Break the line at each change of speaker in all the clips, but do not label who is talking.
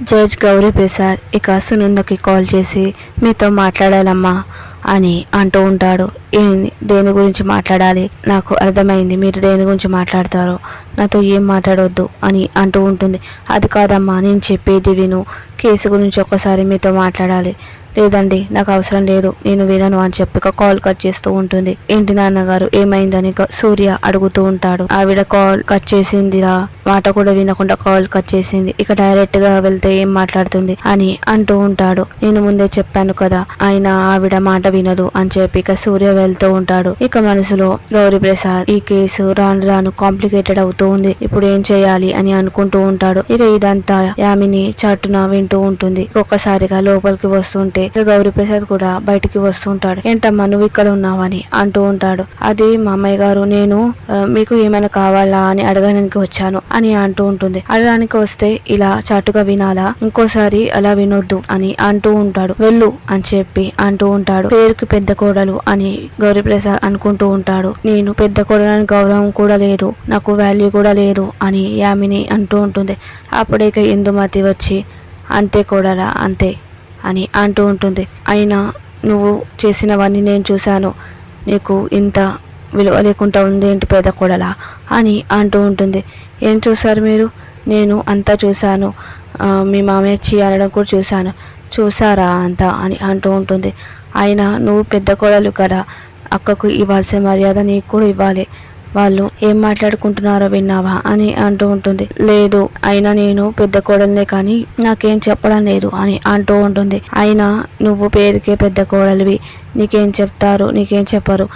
Judge Gauri Prasad ఇక సునందకి call చేసి మీతో మాట్లాడాలమ్మా అని అంటూ ఉంటాడు. దేని గురించి మాట్లాడాలి, నాకు అర్థమైంది మీరు దేని గురించి మాట్లాడతారో, నాతో ఏం మాట్లాడవద్దు అని అంటూ ఉంటుంది. అది కాదమ్మా, నేను చెప్పేది విను, కేసు గురించి ఒక్కసారి మీతో మాట్లాడాలి. లేదండి, నాకు అవసరం లేదు, నేను వినను అని చెప్పి కాల్ కట్ చేస్తూ ఉంటుంది. ఏంటి నాన్నగారు ఏమైందని సూర్య అడుగుతూ ఉంటాడు. ఆవిడ కాల్ కట్ చేసిందిరా, మాట కూడా వినకుండా కాల్ కట్ చేసింది, ఇక డైరెక్ట్ గా వెళ్తే ఏం మాట్లాడుతుంది అని అంటూ ఉంటాడు. నేను ముందే చెప్పాను కదా, అయినా ఆవిడ మాట వినదు అని చెప్పి ఇక సూర్య వెళ్తూ ఉంటాడు. ఇక మనసులో గౌరీ ప్రసాద్ ఈ కేసు రాను రాను కాంప్లికేటెడ్ అవుతూ ఉంది, ఇప్పుడు ఏం చేయాలి అని అనుకుంటూ ఉంటాడు. ఇక ఇదంతా యామిని చాటున వింటూ ఉంటుంది. ఒక్కసారిగా లోపలికి వస్తుంటే గౌరీ ప్రసాద్ కూడా బయటికి వస్తుంటాడు. ఏంటమ్మా నువ్వు ఇక్కడ ఉన్నావని అంటూ ఉంటాడు. అది మా అమ్మాయి గారు, నేను మీకు ఏమైనా కావాలా అని అడగడానికి వచ్చాను అని అంటూ ఉంటుంది. అడగడానికి వస్తే ఇలా చాటుగా వినాలా, ఇంకోసారి అలా వినొద్దు అని అంటూ ఉంటాడు. వెళ్ళు అని చెప్పి అంటూ ఉంటాడు. పేరుకి పెద్ద కోడలు అని గౌరీ ప్రసాద్ అనుకుంటూ ఉంటాడు. నేను పెద్ద కోడలని గౌరవం కూడా లేదు, నాకు వాల్యూ కూడా లేదు అని యామిని అంటూ ఉంటుంది. అప్పుడే ఇందుమతి వచ్చి అంతే కోడలా అంతే అని అంటూ ఉంటుంది. అయినా నువ్వు చేసినవన్నీ నేను చూశాను, నీకు ఇంత విలువ లేకుండా ఉంది ఏంటి పెద్ద కోడలా అని అంటూ ఉంటుంది. ఏం చూశారు మీరు? నేను అంతా చూశాను, మీ మామయ్య చీ అనడం కూడా చూశాను. చూసారా అంతా అని అంటూ ఉంటుంది. అయినా నువ్వు పెద్ద కోడలు కదా, అక్కకు ఇవ్వాల్సిన మర్యాద నీకు కూడా ఇవ్వాలి. వాళ్ళు ఏం మాట్లాడుకుంటున్నారో విన్నావా అని అంటూ ఉంటుంది. లేదు, అయినా నేను పెద్ద కోడలనే కానీ నాకేం చెప్పడం లేదు అని అంటూ ఉంటుంది. అయినా నువ్వు పేరుకే పెద్ద కోడలివి, నీకేం చెప్తారు నీకేం చెప్పరు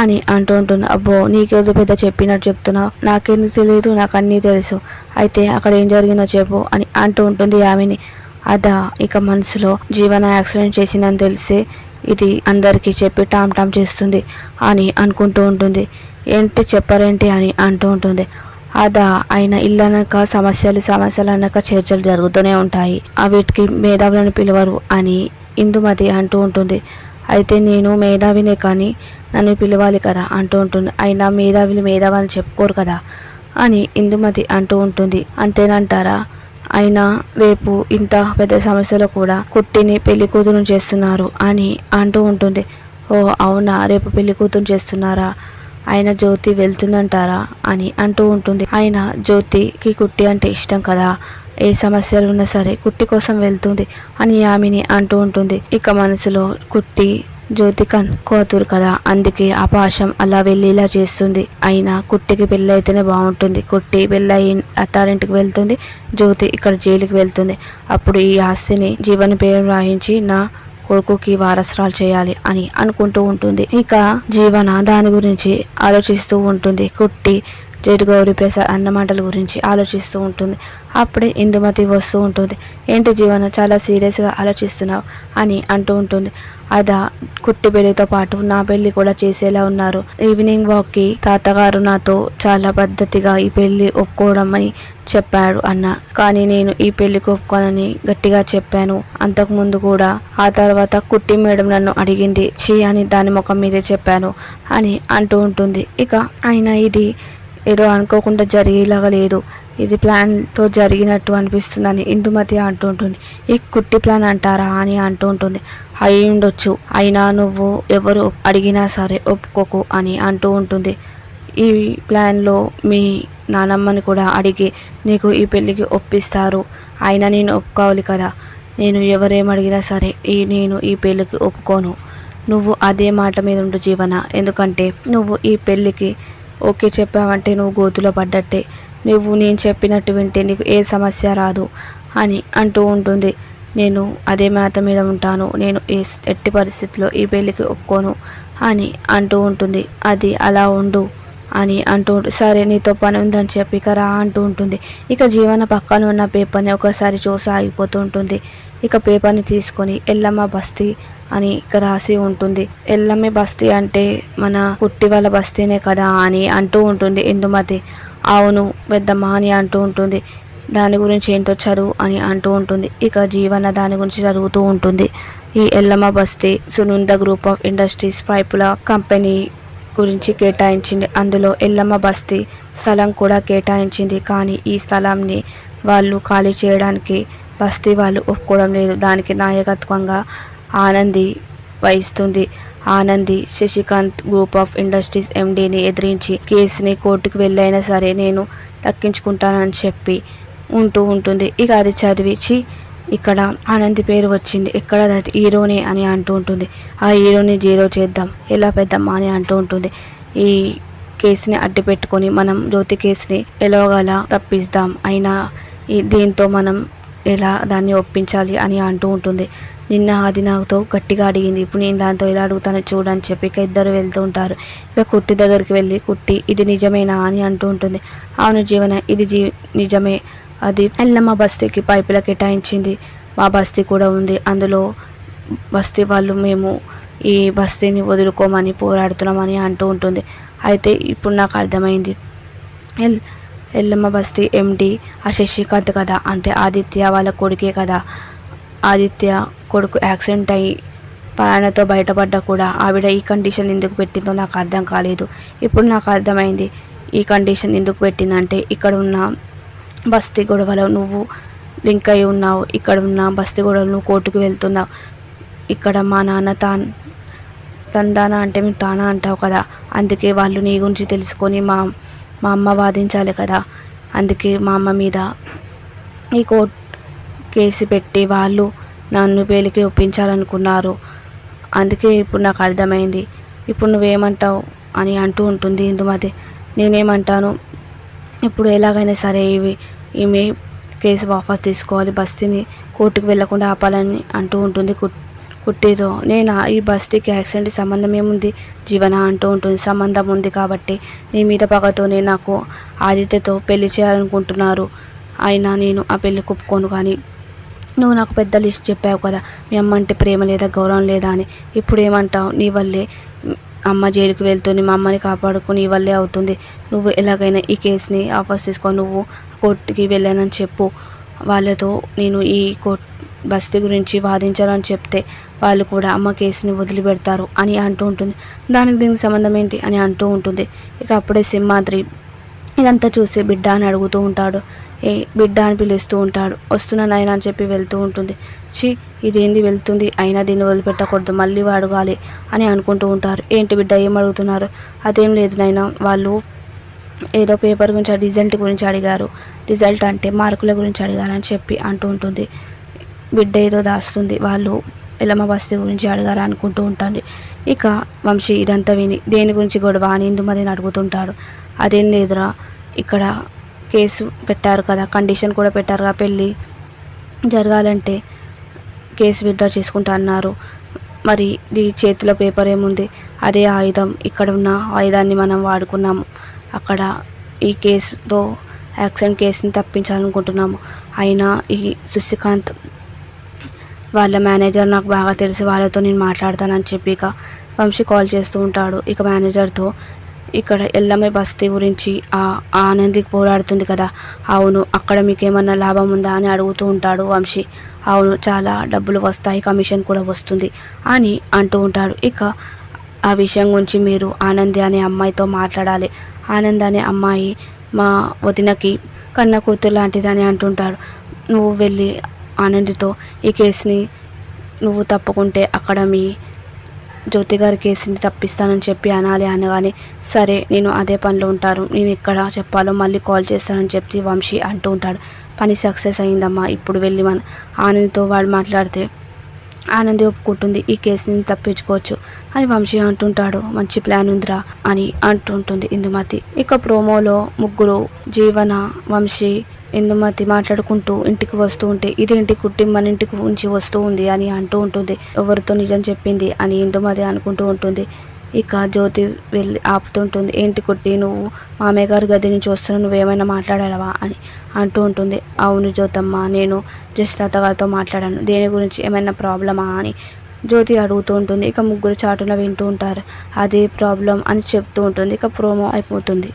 అని అంటూ ఉంటుంది. అబ్బో, నీకేదో పెద్ద చెప్పినట్టు చెప్తున్నావు, నాకేం తెలియదు, నాకు అన్నీ తెలుసు, అయితే అక్కడ ఏం జరిగిందో చెప్పు అని అంటూ ఉంటుంది యామిని. అదా, ఇక మనసులో జీవన యాక్సిడెంట్ చేసిందని తెలిసి ఇది అందరికీ చెప్పి టామ్ టామ్ చేస్తుంది అని అనుకుంటూ ఉంటుంది. ఏంటి చెప్పరేంటి అని అంటూ ఉంటుంది. అదా, ఆయన ఇల్లనక సమస్యలు అన్నాక చర్చలు జరుగుతూనే ఉంటాయి, వీటికి మేధావులను పిలవరు అని ఇందుమతి అంటూ ఉంటుంది. అయితే నేను మేధావినే కానీ నన్ను పిలవాలి కదా అంటూ ఉంటుంది. అయినా మేధావులు చెప్పుకోరు కదా అని ఇందుమతి అంటూ ఉంటుంది. అంతేనంటారా? అయినా రేపు ఇంత పెద్ద సమస్యలో కూడా కుట్టిని పెళ్లి కూతురు చేస్తున్నారు అని అంటూ ఉంటుంది. ఓ అవునా, రేపు పెళ్లి కూతురు చేస్తున్నారా? ఆయన జ్యోతి వెళ్తుందంటారా అని అంటూ ఉంటుంది. ఆయన జ్యోతికి కుట్టి అంటే ఇష్టం కదా, ఏ సమస్యలు ఉన్నా సరే కుట్టి కోసం వెళ్తుంది అని యామిని అంటూ ఉంటుంది. ఇక మనసులో కుట్టి జ్యోతి కూతురు కదా, అందుకే అపాశం అలా వెళ్ళి ఇలా చేస్తుంది. అయినా కుట్టికి పెళ్ళి అయితేనే బాగుంటుంది, కుట్టి పెళ్ళి అత్తారింటికి వెళ్తుంది, జ్యోతి ఇక్కడ జైలుకి వెళ్తుంది. అప్పుడు ఈ ఆస్తిని జీవన పేరు రాయించి నా కొడుకుకి వారసురాలు చేయాలి అని అనుకుంటూ ఉంటుంది. ఇక జీవన దాని గురించి ఆలోచిస్తూ ఉంటుంది. కుట్టి జడ్జి గౌరీ ప్రసాద్ అన్న మాటల గురించి ఆలోచిస్తూ ఉంటుంది. అప్పుడే ఇందుమతి వస్తూ ఉంటుంది. ఏంటి జీవన, చాలా సీరియస్గా ఆలోచిస్తున్నావు అని అంటూ ఉంటుంది. అదా, కుట్టి పెళ్లితో పాటు నా పెళ్లి కూడా చేసేలా ఉన్నారు. ఈవినింగ్ వాక్కి తాతగారు నాతో చాలా పద్ధతిగా ఈ పెళ్లి ఒప్పుకోవడం అని చెప్పాడు అన్న, కానీ నేను ఈ పెళ్లికి ఒప్పుకోనని గట్టిగా చెప్పాను అంతకుముందు కూడా. ఆ తర్వాత కుట్టి మేడం నన్ను అడిగింది, చీ అని దాని ముఖం మీదే చెప్పాను అని అంటూ ఉంటుంది. ఇక ఆయన ఇది ఏదో అనుకోకుండా జరిగేలాగా లేదు, ఇది ప్లాన్తో జరిగినట్టు అనిపిస్తుందని ఇందుమతి అంటూ ఉంటుంది. ఈ కుట్టి ప్లాన్ అంటారా అని అంటూ ఉంటుంది. అయి ఉండొచ్చు, అయినా నువ్వు ఎవరు అడిగినా సరే ఒప్పుకోకు అని అంటూ ఉంటుంది. ఈ ప్లాన్లో మీ నానమ్మని కూడా అడిగి నీకు ఈ పెళ్ళికి ఒప్పిస్తారు, అయినా నేను ఒప్పుకోవాలి కదా, నేను ఎవరేమడిగినా సరే నేను ఈ పెళ్ళికి ఒప్పుకోను. నువ్వు అదే మాట మీద ఉండు జీవన, ఎందుకంటే నువ్వు ఈ పెళ్ళికి ఓకే చెప్పావంటే నువ్వు గోతులో పడ్డట్టే, నువ్వు నేను చెప్పినట్టు వింటే నీకు ఏ సమస్య రాదు అని అంటూ ఉంటుంది. నేను అదే మాట మీద ఉంటాను, నేను ఎట్టి పరిస్థితిలో ఈ పెళ్ళికి ఒప్పుకోను అని అంటూ ఉంటుంది. అది అలా ఉండు అని అంటూ సరే నీతో పని ఉందని చెప్పి ఇక రా అంటూ ఉంటుంది. ఇక జీవన పక్కన ఉన్న పేపర్ని ఒకసారి చూసి ఆగిపోతూ ఉంటుంది. ఇక పేపర్ని తీసుకొని ఎల్లమ్మ బస్తీ అని ఇక రాసి ఉంటుంది. ఎల్లమ్మ బస్తీ అంటే మన పుట్టి వాళ్ళ బస్తీనే కదా అని అంటూ ఉంటుంది ఇందుమతి. అవును పెద్దమ్మ అని అంటూ ఉంటుంది. దాని గురించి ఏంటో చదువు అని అంటూ ఉంటుంది. ఇక జీవన దాని గురించి చదువుతూ ఉంటుంది. ఈ ఎల్లమ్మ బస్తీ సునంద గ్రూప్ ఆఫ్ ఇండస్ట్రీస్ పైపుల కంపెనీ గురించి కేటాయించింది. అందులో ఎల్లమ్మ బస్తీ స్థలం కూడా కేటాయించింది. కానీ ఈ స్థలాన్ని వాళ్ళు ఖాళీ చేయడానికి బస్తీ వాళ్ళు ఒప్పుకోవడం లేదు. దానికి నాయకత్వంగా ఆనంది వహిస్తుంది. Anandi Shashikant group of industries ఎండీని ఎదిరించి కేసుని కోర్టుకు వెళ్ళైనా సరే నేను దక్కించుకుంటానని చెప్పి ఉంటుంది. ఇక అది చదివించి ఇక్కడ ఆనంది పేరు వచ్చింది, ఎక్కడ అది హీరోనే అని అంటూ ఉంటుంది. ఆ హీరోని జీరో చేద్దాం ఎలా పెద్దమ్మా అని అంటూ ఉంటుంది. ఈ కేసుని అడ్డు పెట్టుకొని మనం జ్యోతి కేసుని ఎలాగలా తప్పిస్తాం, అయినా దీంతో మనం ఎలా దాన్ని ఒప్పించాలి అని అంటూ ఉంటుంది. నిన్న అది నాతో గట్టిగా అడిగింది, ఇప్పుడు నేను దాంతో ఎలా అడుగుతానో చూడని చెప్పి ఇక ఇద్దరు వెళ్తూ ఉంటారు. ఇక కుట్టి దగ్గరికి వెళ్ళి, కుట్టి ఇది నిజమేనా అని అంటూ ఉంటుంది. అవును జీవన, ఇది నిజమే. అది ఎల్లమ్మ బస్తీకి పైపుల కేటాయించింది. మా బస్తీ కూడా ఉంది, అందులో బస్తీ వాళ్ళు మేము ఈ బస్తీని వదులుకోమని పోరాడుతున్నామని అంటూ ఉంటుంది. అయితే ఇప్పుడు నాకు అర్థమైంది, ఎల్లమ్మ బస్తీ ఎండి ఆ శశికాంత్ కదా, అంటే ఆదిత్య వాళ్ళ కొడుకే కదా. ఆదిత్య కొడుకు యాక్సిడెంట్ అయ్యి ప్రాణంతో బయటపడ్డా కూడా ఆవిడ ఈ కండిషన్ ఎందుకు పెట్టిందో నాకు అర్థం కాలేదు. ఇప్పుడు నాకు అర్థమైంది ఈ కండిషన్ ఎందుకు పెట్టిందంటే, ఇక్కడ ఉన్న బస్తీ గొడవలో నువ్వు లింక్ అయి ఉన్నావు, ఇక్కడ ఉన్న బస్తీ గొడవలు నువ్వు కోర్టుకు వెళ్తున్నావు. ఇక్కడ మా నాన్న తందానా అంటే మీరు తానా అంటావు కదా, అందుకే వాళ్ళు నీ గురించి తెలుసుకొని మా అమ్మ వాదించాలి కదా, అందుకే మా అమ్మ మీద ఈ కోర్టు కేసు పెట్టి వాళ్ళు నన్ను పేలికి ఒప్పించాలనుకున్నారు. అందుకే ఇప్పుడు నాకు అర్థమైంది. ఇప్పుడు నువ్వేమంటావు అని అంటూ ఉంటుంది ఇందుమతి. నేనేమంటాను, ఇప్పుడు ఎలాగైనా సరే ఈమె కేసు వాపస్ తీసుకోవాలి, బస్తీని కోర్టుకు వెళ్లకుండా ఆపాలని అంటూ ఉంటుంది కుట్టితో. నేను ఈ బస్తీకి యాక్సిడెంట్ సంబంధం ఏముంది జీవన అంటూ ఉంటుంది. సంబంధం ఉంది కాబట్టి నీ మీద పగతోనే నాకు ఆదిత్యతో పెళ్లి చేయాలనుకుంటున్నారు, అయినా నేను ఆ పెళ్లి ఒప్పుకోను. కానీ నువ్వు నాకు పెద్ద లిస్ట్ చెప్పావు కదా, మీ అమ్మ అంటే ప్రేమ లేదా గౌరవం లేదా అని. ఇప్పుడు ఏమంటావు, నీ వల్లే అమ్మ జైలుకి వెళ్తుంది, మా అమ్మని కాపాడుకుని నీ వల్లే అవుతుంది. నువ్వు ఎలాగైనా ఈ కేసుని వాపస్ తీసుకో, నువ్వు కోర్టుకి వెళ్ళానని చెప్పు. వాళ్ళతో నేను ఈ బస్తీ గురించి వాదించాలని చెప్తే వాళ్ళు కూడా అమ్మ కేసుని వదిలిపెడతారు అని అంటూ ఉంటుంది. దీనికి సంబంధం ఏంటి అని అంటూ ఉంటుంది. ఇక అప్పుడే సింహాద్రి ఇదంతా చూసి బిడ్డ అని అడుగుతూ ఉంటాడు. బిడ్డ అని పిలుస్తూ ఉంటాడు. వస్తున్నా నాయన అని చెప్పి వెళ్తూ ఉంటుంది. ఇదేంది వెళ్తుంది, అయినా దీన్ని వదిలిపెట్టకూడదు, మళ్ళీ అడగాలి అని అనుకుంటూ ఉంటారు. ఏంటి బిడ్డ ఏం అడుగుతున్నారు? అదేం లేదు నాయన, వాళ్ళు ఏదో పేపర్ గురించి రిజల్ట్ గురించి అడిగారు, రిజల్ట్ అంటే మార్కుల గురించి అడిగారని చెప్పి అంటూ ఉంటుంది. బిడ్డ ఏదో దాస్తుంది, వాళ్ళు ఎల్లమ్మ బస్తీ గురించి అడిగారు అనుకుంటూ ఉంటుంది. ఇక వంశీ ఇదంతా విని దేని గురించి గొడవ అని ఇందుమతిని అడుగుతుంటాడు. అదేం లేదురా, ఇక్కడ కేసు పెట్టారు కదా, కండిషన్ కూడా పెట్టారు కదా, పెళ్ళి జరగాలంటే కేసు విత్డ్రా చేసుకుంటా అన్నారు. మరి ఈ చేతిలో పేపర్ ఏముంది, అదే ఆయుధం, ఇక్కడ ఉన్న ఆయుధాన్ని మనం వాడుకున్నాము. అక్కడ ఈ కేసుతో యాక్సిడెంట్ కేసుని తప్పించాలనుకుంటున్నాము. అయినా ఈ శశికాంత్ వాళ్ళ మేనేజర్ నాకు బాగా తెలుసు, వాళ్ళతో నేను మాట్లాడతానని చెప్పి ఇక వంశీ కాల్ చేస్తూ ఉంటాడు. ఇక మేనేజర్తో ఇక్కడ ఎల్లమ్మ బస్తీ గురించి ఆనందికి పోరాడుతుంది కదా, అవును, అక్కడ మీకేమన్నా లాభం ఉందా అని అడుగుతూ ఉంటాడు వంశీ. అవును, చాలా డబ్బులు వస్తాయి, కమిషన్ కూడా వస్తుంది అని అంటూ ఉంటాడు. ఇక ఆ విషయం గురించి మీరు ఆనంది అనే అమ్మాయితో మాట్లాడాలి, ఆనంద్ అనే అమ్మాయి మా వదినకి కన్న కూతురు లాంటిదని అంటుంటాడు. నువ్వు వెళ్ళి ఆనందితో ఈ కేసుని నువ్వు తప్పుకుంటే అక్కడ మీ జ్యోతి గారి కేసుని తప్పిస్తానని చెప్పి అనాలి అనగానే, సరే నేను అదే పనిలో ఉంటాను, నేను ఎక్కడ చెప్పాలో మళ్ళీ కాల్ చేస్తానని చెప్పి వంశీ అంటూ ఉంటాడు. పని సక్సెస్ అయిందమ్మా, ఇప్పుడు వెళ్ళి మన ఆనంద్తో వాడు మాట్లాడితే ఆనంది ఒప్పుకుంటుంది, ఈ కేసుని తప్పించుకోవచ్చు అని వంశీ అంటుంటాడు. మంచి ప్లాన్ ఉందిరా అని అంటుంటుంది ఇందుమతి. ఇక ప్రోమోలో ముగ్గురు జీవన, వంశీ, ఇందుమతి మాట్లాడుకుంటూ ఇంటికి వస్తూ ఉంటే, ఇదేంటి కుట్టి మన ఇంటికి ఉంచి వస్తూ ఉంది అని అంటూ ఉంటుంది. ఎవరితో నిజం చెప్పింది అని ఇందుమతి అనుకుంటూ ఉంటుంది. ఇక జ్యోతి వెళ్ళి ఆపుతుంటుంది. ఏంటి కుట్టి, నువ్వు మామయ్య గారి గది నుంచి వస్తున్నావు, నువ్వేమైనా మాట్లాడావా అని అంటూ ఉంటుంది. అవును జ్యోతమ్మ, నేను జస్ట్ తాతగారితో మాట్లాడాను, దేని గురించి, ఏమైనా ప్రాబ్లమా అని జ్యోతి అడుగుతూ ఉంటుంది. ఇక ముగ్గురు చాటున వింటూ ఉంటారు. అదే ప్రాబ్లం అని చెప్తూ ఉంటుంది. ఇక ప్రోమో అయిపోతుంది.